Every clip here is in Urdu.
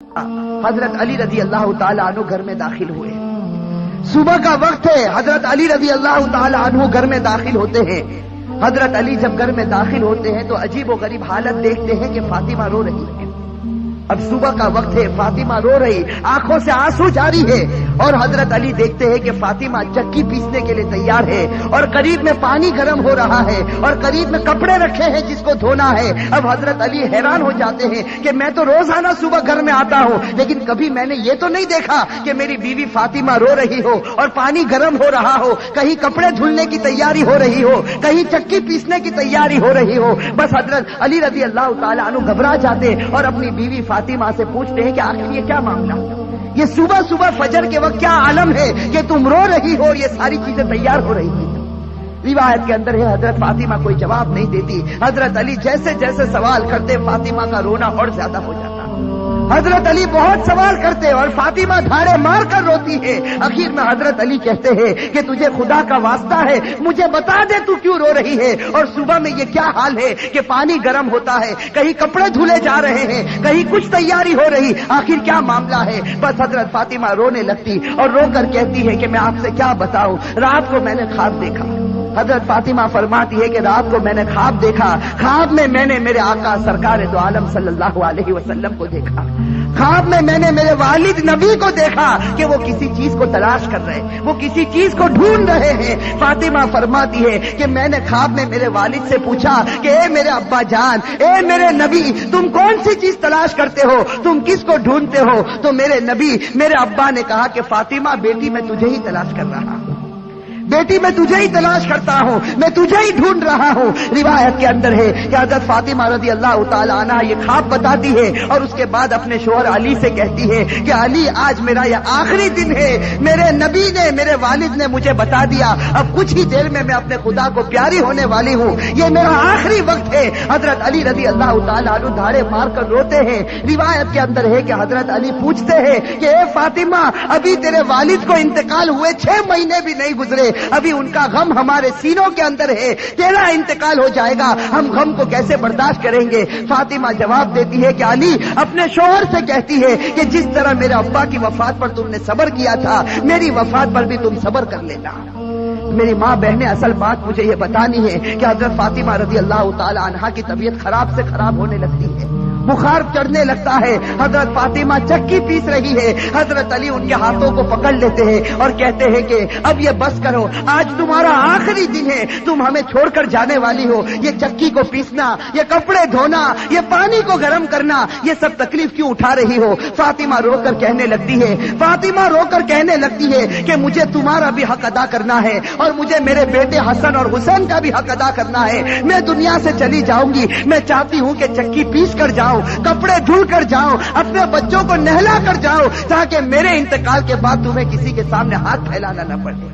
حضرت علی رضی اللہ تعالی عنہ گھر میں داخل ہوئے. صبح کا وقت ہے. حضرت علی رضی اللہ تعالی عنہ گھر میں داخل ہوتے ہیں. حضرت علی جب گھر میں داخل ہوتے ہیں تو عجیب و غریب حالت دیکھتے ہیں کہ فاطمہ رو رہی ہے. اب صبح کا وقت ہے, فاطمہ رو رہی, آنکھوں سے آنسو جاری ہے. اور حضرت علی دیکھتے ہیں کہ فاطمہ چکی پیسنے کے لیے تیار ہے اور قریب میں پانی گرم ہو رہا ہے اور قریب میں کپڑے رکھے ہیں جس کو دھونا ہے. اب حضرت علی حیران ہو جاتے ہیں کہ میں تو روزانہ صبح گھر میں آتا ہوں, لیکن کبھی میں نے یہ تو نہیں دیکھا کہ میری بیوی فاطمہ رو رہی ہو اور پانی گرم ہو رہا ہو, کہیں کپڑے دھلنے کی تیاری ہو رہی ہو, کہیں چکی پیسنے کی تیاری ہو رہی ہو. بس حضرت علی رضی اللہ تعالی عنہ گھبرا جاتے اور اپنی بیوی فاطمہ سے پوچھتے ہیں کہ آخر یہ کیا معاملہ, یہ صبح صبح فجر کے وقت کیا عالم ہے کہ تم رو رہی ہو اور یہ ساری چیزیں تیار ہو رہی ہیں. روایت کے اندر ہے حضرت فاطمہ کوئی جواب نہیں دیتی. حضرت علی جیسے جیسے سوال کرتے فاطمہ کا رونا اور زیادہ ہو جاتا. حضرت علی بہت سوال کرتے اور فاطمہ دھاڑے مار کر روتی ہے. اخیر میں حضرت علی کہتے ہیں کہ تجھے خدا کا واسطہ ہے مجھے بتا دے تو کیوں رو رہی ہے, اور صبح میں یہ کیا حال ہے کہ پانی گرم ہوتا ہے, کہیں کپڑے دھلے جا رہے ہیں, کہیں کچھ تیاری ہو رہی, آخر کیا معاملہ ہے. بس حضرت فاطمہ رونے لگتی اور رو کر کہتی ہے کہ میں آپ سے کیا بتاؤں, رات کو میں نے خواب دیکھا. حضرت فاطمہ فرماتی ہے کہ رات کو میں نے خواب دیکھا, خواب میں میں نے میرے آقا سرکار دو عالم صلی اللہ علیہ وسلم کو دیکھا, خواب میں میں نے میرے والد نبی کو دیکھا کہ وہ کسی چیز کو تلاش کر رہے, وہ کسی چیز کو ڈھونڈ رہے ہیں. فاطمہ فرماتی ہے کہ میں نے خواب میں میرے والد سے پوچھا کہ اے میرے ابا جان, اے میرے نبی, تم کون سی چیز تلاش کرتے ہو, تم کس کو ڈھونڈتے ہو؟ تو میرے نبی, میرے ابا نے کہا کہ فاطمہ بیٹی میں تجھے ہی تلاش کر رہا ہوں, بیٹی میں تجھے ہی تلاش کرتا ہوں, میں تجھے ہی ڈھونڈ رہا ہوں. روایت کے اندر ہے کہ حضرت فاطمہ رضی اللہ تعالی عنہ یہ خواب بتاتی ہے اور اس کے بعد اپنے شوہر علی سے کہتی ہے کہ علی آج میرا یہ آخری دن ہے, میرے نبی نے میرے والد نے مجھے بتا دیا, اب کچھ ہی دیر میں اپنے خدا کو پیاری ہونے والی ہوں, یہ میرا آخری وقت ہے. حضرت علی رضی اللہ تعالی عنہ دھاڑے مار کر روتے ہیں. روایت کے اندر ہے کہ حضرت علی پوچھتے ہیں کہ اے فاطمہ, ابھی تیرے والد کو انتقال ہوئے 6 مہینے بھی نہیں گزرے, ابھی ان کا غم ہمارے سینوں کے اندر ہے, تیرا انتقال ہو جائے گا, ہم غم کو کیسے برداشت کریں گے؟ فاطمہ جواب دیتی ہے کہ علی اپنے شوہر سے کہتی ہے کہ جس طرح میرے ابا کی وفات پر تم نے صبر کیا تھا, میری وفات پر بھی تم صبر کر لینا. میری ماں بہنیں, اصل بات مجھے یہ بتانی ہے کہ حضرت فاطمہ رضی اللہ تعالی عنہا کی طبیعت خراب سے خراب ہونے لگتی ہے, بخار چڑھنے لگتا ہے. حضرت فاطمہ چکی پیس رہی ہے, حضرت علی ان کے ہاتھوں کو پکڑ لیتے ہیں اور کہتے ہیں کہ اب یہ بس کرو, آج تمہارا آخری دن ہے, تم ہمیں چھوڑ کر جانے والی ہو, یہ چکی کو پیسنا, یہ کپڑے دھونا, یہ پانی کو گرم کرنا, یہ سب تکلیف کیوں اٹھا رہی ہو؟ فاطمہ رو کر کہنے لگتی ہے, فاطمہ رو کر کہنے لگتی ہے کہ مجھے تمہارا بھی حق ادا کرنا ہے اور مجھے میرے بیٹے حسن اور حسین کا بھی حق ادا کرنا ہے. میں دنیا سے چلی جاؤں گی, میں چاہتی ہوں کہ چکی پیس کر جاؤں, کپڑے دھل کر جاؤ, اپنے بچوں کو نہلا کر جاؤ, تاکہ میرے انتقال کے بعد تمہیں کسی کے سامنے ہاتھ پھیلانا نہ پڑے,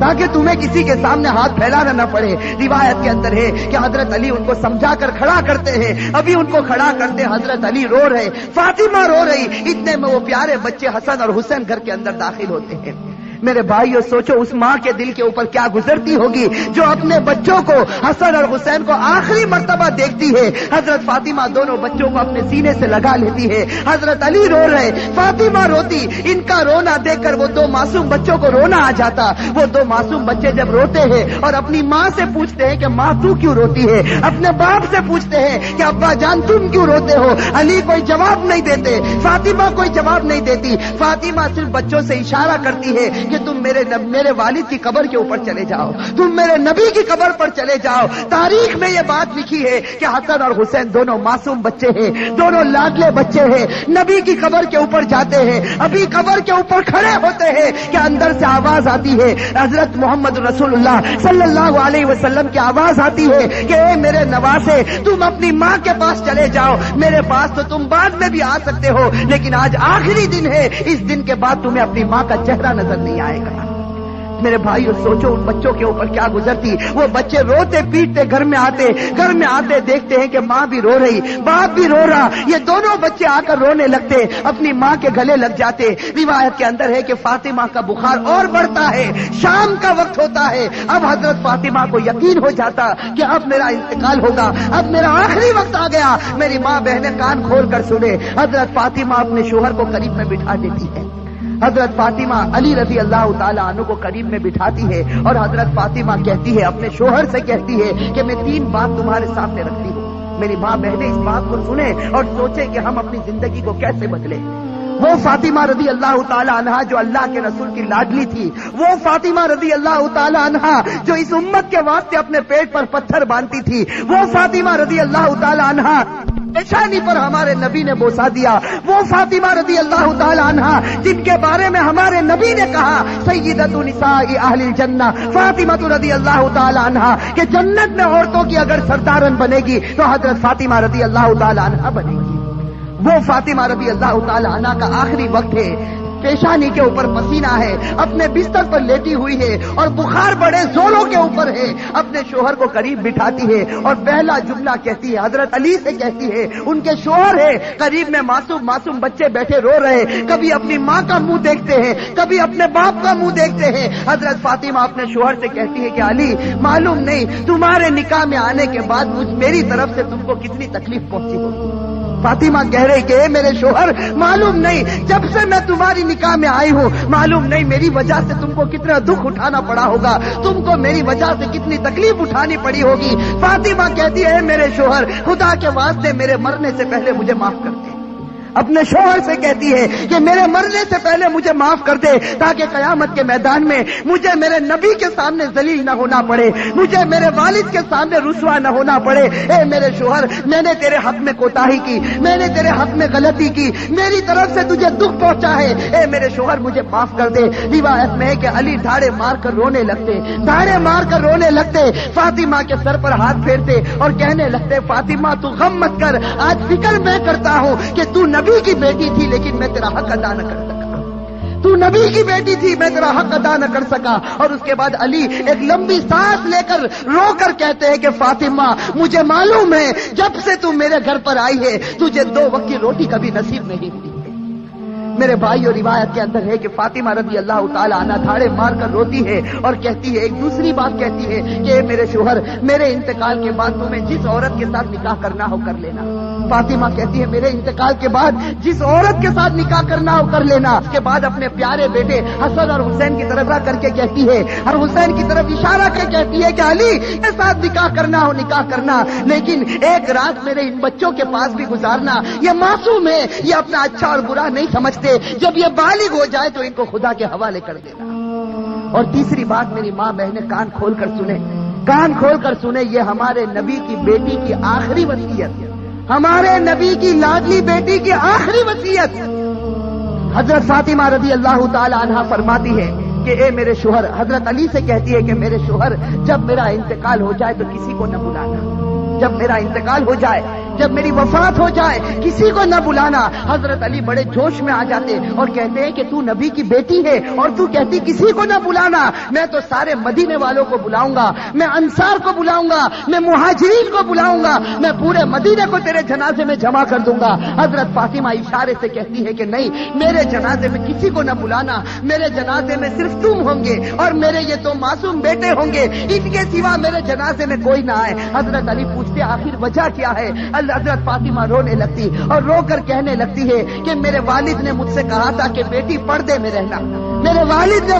تاکہ تمہیں کسی کے سامنے ہاتھ پھیلانا نہ پڑے. روایت کے اندر ہے کہ حضرت علی ان کو سمجھا کر کھڑا کرتے ہیں, ابھی ان کو کھڑا کرتے حضرت علی رو رہے, فاطمہ رو رہی, اتنے میں وہ پیارے بچے حسن اور حسین گھر کے اندر داخل ہوتے ہیں. میرے بھائیو, سوچو اس ماں کے دل کے اوپر کیا گزرتی ہوگی جو اپنے بچوں کو حسن اور حسین کو آخری مرتبہ دیکھتی ہے. حضرت فاطمہ دونوں بچوں کو اپنے سینے سے لگا لیتی ہے, حضرت علی رو رہے, فاطمہ روتی. ان کا رونا دیکھ کر وہ 2 معصوم بچوں کو رونا آ جاتا. وہ 2 معصوم بچے جب روتے ہیں اور اپنی ماں سے پوچھتے ہیں کہ ماں تو کیوں روتی ہے, اپنے باپ سے پوچھتے ہیں کہ ابا جان تم کیوں روتے ہو, علی کوئی جواب نہیں دیتے, فاطمہ کوئی جواب نہیں دیتی. فاطمہ صرف بچوں سے اشارہ کرتی ہے کہ تم میرے والد کی قبر کے اوپر چلے جاؤ, تم میرے نبی کی قبر پر چلے جاؤ. تاریخ میں یہ بات لکھی ہے کہ حسن اور حسین دونوں معصوم بچے ہیں, دونوں لاڈلے بچے ہیں, نبی کی قبر کے اوپر جاتے ہیں. ابھی قبر کے اوپر کھڑے ہوتے ہیں کہ اندر سے آواز آتی ہے, حضرت محمد رسول اللہ صلی اللہ علیہ وسلم کی آواز آتی ہے کہ اے میرے نواسے, تم اپنی ماں کے پاس چلے جاؤ, میرے پاس تو تم بعد میں بھی آ سکتے ہو, لیکن آج آخری دن ہے, اس دن کے بعد تمہیں اپنی ماں کا چہرہ نظر نہیں آئے گا. میرے بھائیو سوچو ان بچوں کے اوپر کیا گزرتی. وہ بچے روتے پیٹتے گھر میں آتے دیکھتے ہیں کہ ماں بھی رو رہی, باپ بھی رو رہا. یہ دونوں بچے آ کر رونے لگتے, اپنی ماں کے گلے لگ جاتے. روایت کے اندر ہے کہ فاطمہ کا بخار اور بڑھتا ہے. شام کا وقت ہوتا ہے. اب حضرت فاطمہ کو یقین ہو جاتا کہ اب میرا انتقال ہوگا, اب میرا آخری وقت آ گیا. میری ماں بہنیں کان کھول کر سنے. حضرت فاطمہ اپنے شوہر کو قریب میں بٹھا دیتی ہے. حضرت فاطمہ علی رضی اللہ تعالی عنہ کو قریب میں بٹھاتی ہے اور حضرت فاطمہ کہتی ہے, اپنے شوہر سے کہتی ہے کہ میں 3 بات تمہارے سامنے رکھتی ہوں. میری ماں بہنیں اس بات کو سنیں اور سوچیں کہ ہم اپنی زندگی کو کیسے بدلیں. وہ فاطمہ رضی اللہ تعالی عنہا جو اللہ کے رسول کی لاڈلی تھی, وہ فاطمہ رضی اللہ تعالی عنہا جو اس امت کے واسطے اپنے پیٹ پر پتھر باندھتی تھی, وہ فاطمہ رضی اللہ تعالی عنہا پیشانی پر ہمارے نبی نے بوسا دیا, وہ فاطمہ رضی اللہ تعالی عنہا جن کے بارے میں ہمارے نبی نے کہا سیدۃ نساء اہل الجنہ فاطمہ رضی اللہ تعالی عنہا کہ جنت میں عورتوں کی اگر سردارن بنے گی تو حضرت فاطمہ رضی اللہ تعالی عنہا بنے گی. وہ فاطمہ رضی اللہ تعالی عنہا کا آخری وقت ہے, پیشانی کے اوپر پسینہ ہے, اپنے بستر پر لیٹی ہوئی ہے اور بخار بڑے زوروں کے اوپر ہے. اپنے شوہر کو قریب بٹھاتی ہے اور پہلا جملہ کہتی ہے, حضرت علی سے کہتی ہے, ان کے شوہر ہے قریب میں, معصوم بچے بیٹھے رو رہے, کبھی اپنی ماں کا منہ دیکھتے ہیں, کبھی اپنے باپ کا منہ دیکھتے ہیں. حضرت فاطمہ اپنے شوہر سے کہتی ہے کہ علی معلوم نہیں تمہارے نکاح میں آنے کے بعد میری طرف سے تم کو کتنی تکلیف پہنچی ہوگی. فاطمہ کہہ رہی کہ اے میرے شوہر معلوم نہیں جب سے میں تمہاری نکاح میں آئی ہوں معلوم نہیں میری وجہ سے تم کو کتنا دکھ اٹھانا پڑا ہوگا, تم کو میری وجہ سے کتنی تکلیف اٹھانی پڑی ہوگی. فاطمہ کہتی ہے میرے شوہر خدا کے واسطے میرے مرنے سے پہلے مجھے معاف کر دے. اپنے شوہر سے کہتی ہے کہ میرے مرنے سے پہلے مجھے معاف کر دے تاکہ قیامت کے میدان میں مجھے میرے نبی کے سامنے ذلیل نہ ہونا پڑے, مجھے میرے والد کے سامنے رسوا نہ ہونا پڑے. اے میرے شوہر میں نے تیرے حق میں کوتاہی کی, میں نے تیرے حق میں غلطی کی, میری طرف سے تجھے دکھ پہنچا ہے, اے میرے شوہر مجھے معاف کر دے. روایت میں ہے کہ علی دھاڑے مار کر رونے لگتے, فاطمہ کے سر پر ہاتھ پھیرتے اور کہنے لگتے فاطمہ تو غم مت کر, آج فکر میں کرتا ہوں کہ تو نبی کی بیٹی تھی لیکن میں تیرا حق ادا نہ کر سکا, تو نبی کی بیٹی تھی میں تیرا حق ادا نہ کر سکا. اور اس کے بعد علی ایک لمبی سانس لے کر رو کر کہتے ہیں کہ فاطمہ مجھے معلوم ہے جب سے تو میرے گھر پر آئی ہے تجھے 2 وقت کی روٹی کبھی نصیب نہیں ہوئی. میرے بھائی اور روایت کے اندر ہے کہ فاطمہ رضی اللہ تعالی عنہ دھاڑے مار کر روتی ہے اور کہتی ہے, ایک دوسری بات کہتی ہے کہ اے میرے شوہر میرے انتقال کے بعد تمہیں جس عورت کے ساتھ نکاح کرنا ہو کر لینا. فاطمہ کہتی ہے میرے انتقال کے بعد جس عورت کے ساتھ نکاح کرنا ہو کر لینا. اس کے بعد اپنے پیارے بیٹے حسن اور حسین کی طرف کر کے کہتی ہے اور حسین کی طرف اشارہ کر کہتی ہے کہ علی کے ساتھ نکاح کرنا ہو نکاح کرنا, لیکن ایک رات میرے ان بچوں کے پاس بھی گزارنا. یہ معصوم ہے, یہ اپنا اچھا اور برا نہیں سمجھتے, جب یہ بالغ ہو جائے تو ان کو خدا کے حوالے کر دینا. اور تیسری بات میری ماں بہنیں کان کھول کر سنیں, یہ ہمارے نبی کی بیٹی کی آخری وصیت, ہمارے نبی کی لاڈلی بیٹی کی آخری وصیت. حضرت فاطمہ رضی اللہ تعالی عنہا فرماتی ہے کہ اے میرے شوہر, حضرت علی سے کہتی ہے کہ میرے شوہر جب میرا انتقال ہو جائے تو کسی کو نہ بلانا, جب میرا انتقال ہو جائے, جب میری وفات ہو جائے کسی کو نہ بلانا. حضرت علی بڑے جوش میں آ جاتے اور کہتے ہیں کہ تو نبی کی بیٹی ہے اور تو کہتی کسی کو نہ بلانا. میں تو سارے مدینے والوں کو بلاؤں گا, میں انصار کو بلاؤں گا, میں مہاجرین کو بلاؤں گا, میں پورے مدینے کو تیرے جنازے میں جمع کر دوں گا. حضرت فاطمہ اشارے سے کہتی ہے کہ نہیں, میرے جنازے میں کسی کو نہ بلانا, میرے جنازے میں صرف تم ہوں گے اور میرے یہ 2 معصوم بیٹے ہوں گے, ان کے سوا میرے جنازے میں کوئی نہ آئے. حضرت علی پوچھتے آخر وجہ کیا ہے؟ حضرت فاطمہ رونے لگتی اور رو کر کہنے لگتی ہے کہ میرے والد نے مجھ سے کہا تھا کہ بیٹی پردے میں رہنا, میرے والد نے